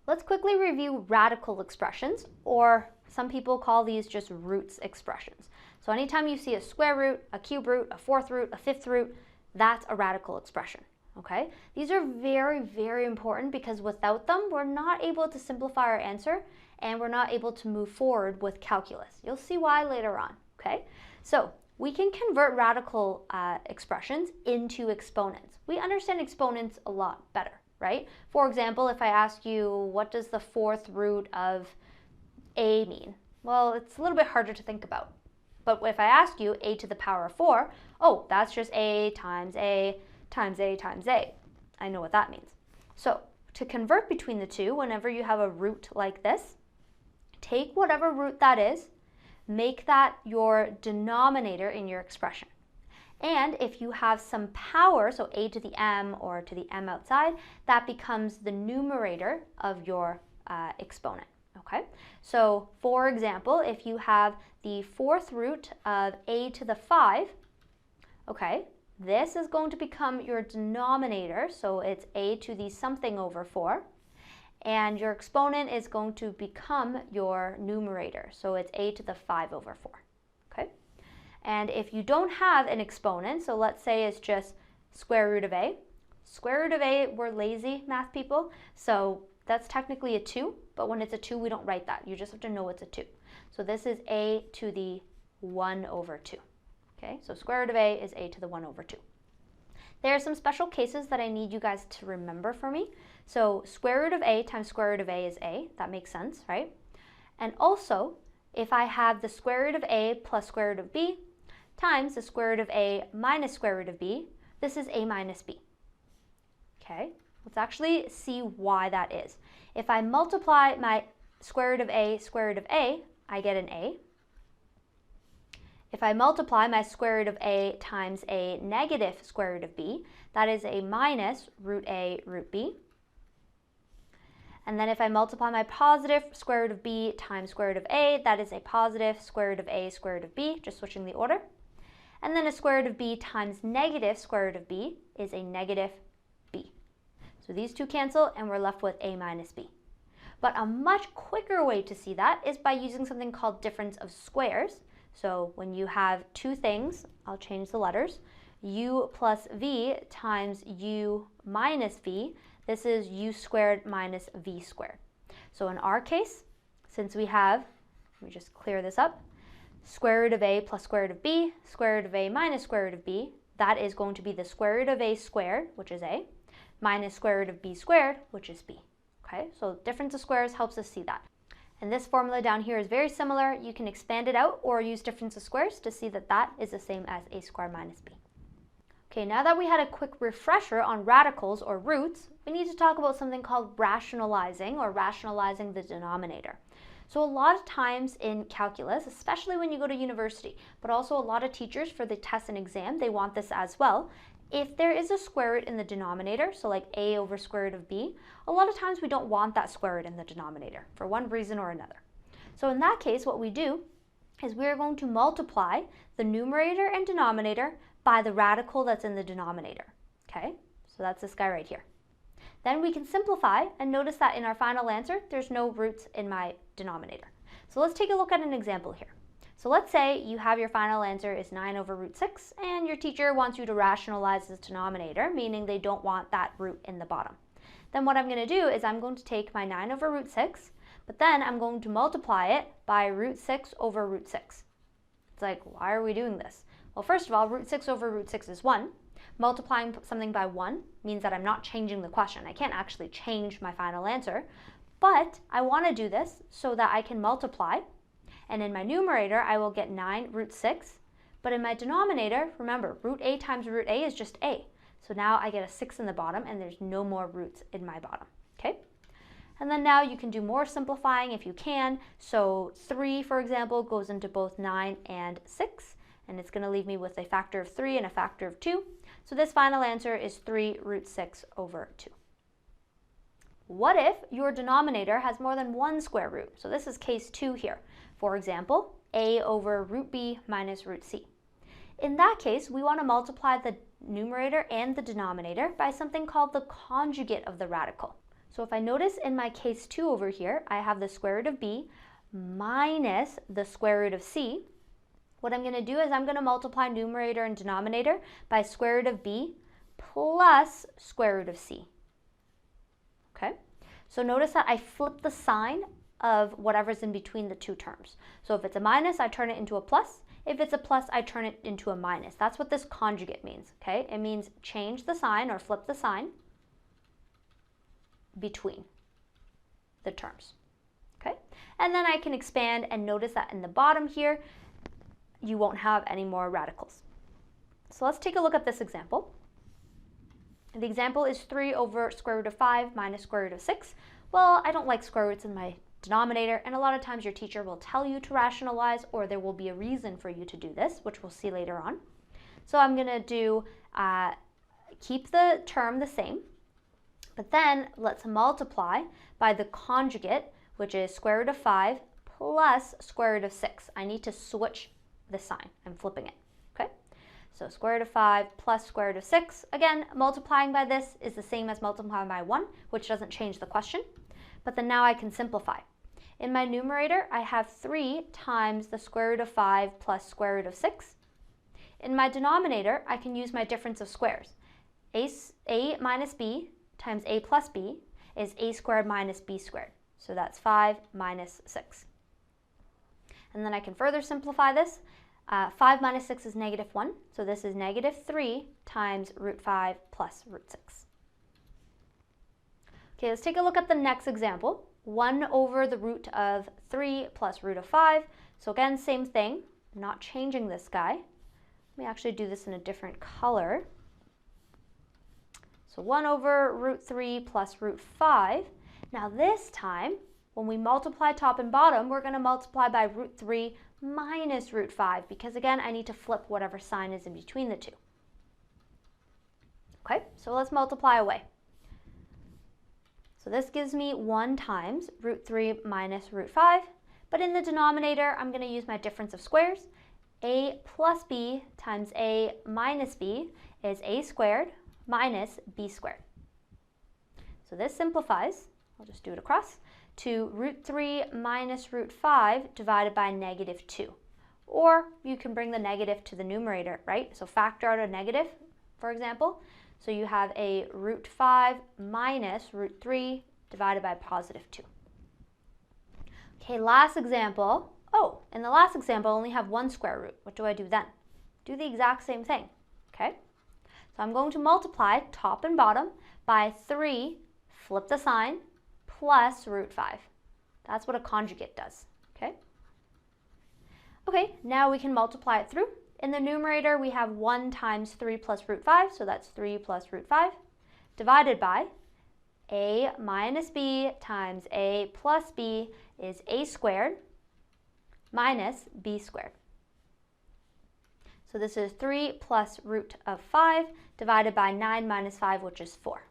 Let's quickly review radical expressions, or some people call these just roots expressions. So anytime you see a square root, a cube root, a fourth root, a fifth root, that's a radical expression, okay? These are very, very important because without them, we're not able to simplify our answer and we're not able to move forward with calculus. You'll see why later on, okay? So we can convert radical expressions into exponents. We understand exponents a lot better, right? For example, if I ask you, what does the fourth root of a mean? Well, it's a little bit harder to think about. But if I ask you a to the power of 4, oh, that's just a times a times a times a. I know what that means. So to convert between the two, whenever you have a root like this, take whatever root that is, make that your denominator in your expression. And if you have some power, so a to the m or to the m outside, that becomes the numerator of your exponent. Okay, so for example, if you have the fourth root of a to the 5, okay, this is going to become your denominator, so it's a to the something over 4, and your exponent is going to become your numerator, so it's a to the 5 over 4, okay? And if you don't have an exponent, so let's say it's just square root of a, we're lazy math people, so that's technically a 2, but when it's a 2, we don't write that. You just have to know it's a 2. So this is a to the 1 over 2. Okay, so square root of a is a to the 1 over 2. There are some special cases that I need you guys to remember for me. So square root of a times square root of a is a. That makes sense, right? And also, if I have the square root of a plus square root of b times the square root of a minus square root of b, this is a minus b. Okay? Let's actually see why that is. If I multiply my square root of a, I get an a. If I multiply my square root of a times a negative square root of b, that is a minus root a root b. And then if I multiply my positive square root of b times square root of a, that is a positive square root of a square root of b, just switching the order. And then a square root of b times negative square root of b is a negative b. So these two cancel and we're left with a minus b. But a much quicker way to see that is by using something called difference of squares. So when you have two things, I'll change the letters, u plus v times u minus v, this is u squared minus v squared. So in our case, since we have, let me just clear this up, square root of a plus square root of b, square root of a minus square root of b, that is going to be the square root of a squared, which is a, minus square root of b squared, which is b. Okay, so difference of squares helps us see that. And this formula down here is very similar. You can expand it out or use difference of squares to see that that is the same as a squared minus b. Okay, now that we had a quick refresher on radicals or roots, we need to talk about something called rationalizing or rationalizing the denominator. So a lot of times in calculus, especially when you go to university, but also a lot of teachers for the test and exam, they want this as well. If there is a square root in the denominator, so like a over square root of b, a lot of times we don't want that square root in the denominator for one reason or another. So in that case, what we do is we're going to multiply the numerator and denominator by the radical that's in the denominator. Okay, so that's this guy right here. Then we can simplify and notice that in our final answer, there's no roots in my denominator. So let's take a look at an example here. So let's say you have your final answer is 9 over root 6 and your teacher wants you to rationalize this denominator, meaning they don't want that root in the bottom. Then what I'm going to do is I'm going to take my 9 over root 6, but then I'm going to multiply it by root 6 over root 6. It's like, why are we doing this? Well, first of all, root 6 over root 6 is 1. Multiplying something by 1 means that I'm not changing the question. I can't actually change my final answer, but I want to do this so that I can multiply. And in my numerator, I will get 9 root 6. But in my denominator, remember, root a times root a is just a. So now I get a 6 in the bottom, and there's no more roots in my bottom, okay? And then now you can do more simplifying if you can. So 3, for example, goes into both 9 and 6, and it's going to leave me with a factor of 3 and a factor of 2. So this final answer is 3 root 6 over 2. What if your denominator has more than one square root? So this is case 2 here. For example, a over root b minus root c. In that case, we want to multiply the numerator and the denominator by something called the conjugate of the radical. So if I notice in my case 2 over here, I have the square root of b minus the square root of c. What I'm going to do is I'm going to multiply numerator and denominator by square root of b plus square root of c. Okay? So notice that I flip the sign of whatever's in between the two terms. So if it's a minus, I turn it into a plus. If it's a plus, I turn it into a minus. That's what this conjugate means, okay? It means change the sign or flip the sign between the terms, okay? And then I can expand and notice that in the bottom here, you won't have any more radicals. So let's take a look at this example. The example is 3 over square root of 5 minus square root of 6. Well, I don't like square roots in my denominator, and a lot of times your teacher will tell you to rationalize, or there will be a reason for you to do this, which we'll see later on. So I'm going to do, keep the term the same, but then let's multiply by the conjugate, which is square root of 5 plus square root of 6. I need to switch the sign. I'm flipping it, okay? So square root of 5 plus square root of 6. Again, multiplying by this is the same as multiplying by 1, which doesn't change the question. But then now I can simplify. In my numerator, I have 3 times the square root of 5 plus square root of 6. In my denominator, I can use my difference of squares. A minus b times a plus b is a squared minus b squared. So that's 5 minus 6. And then I can further simplify this. 5 minus 6 is negative 1, so this is negative 3 times root 5 plus root 6. Okay, let's take a look at the next example. 1 over the root of 3 plus root of 5. So again, same thing, not changing this guy. Let me actually do this in a different color. So 1 over root 3 plus root 5. Now this time, when we multiply top and bottom, we're going to multiply by root 3 minus root 5, because again, I need to flip whatever sign is in between the two. Okay, so let's multiply away. So this gives me 1 times root 3 minus root 5, but in the denominator, I'm going to use my difference of squares. A plus b times a minus b is a squared minus b squared. So this simplifies, I'll just do it across, to root 3 minus root 5 divided by negative 2. Or you can bring the negative to the numerator, right? So factor out a negative, for example. So you have a root 5 minus root 3 divided by positive 2. Okay, last example. Oh, in the last example, I only have 1 square root. What do I do then? Do the exact same thing, okay? So I'm going to multiply top and bottom by 3, flip the sign, plus root 5. That's what a conjugate does, okay? Okay, now we can multiply it through. In the numerator, we have 1 times 3 plus root 5, so that's 3 plus root 5, divided by a minus b times a plus b is a squared minus b squared. So this is 3 plus root of 5 divided by 9 minus 5, which is 4.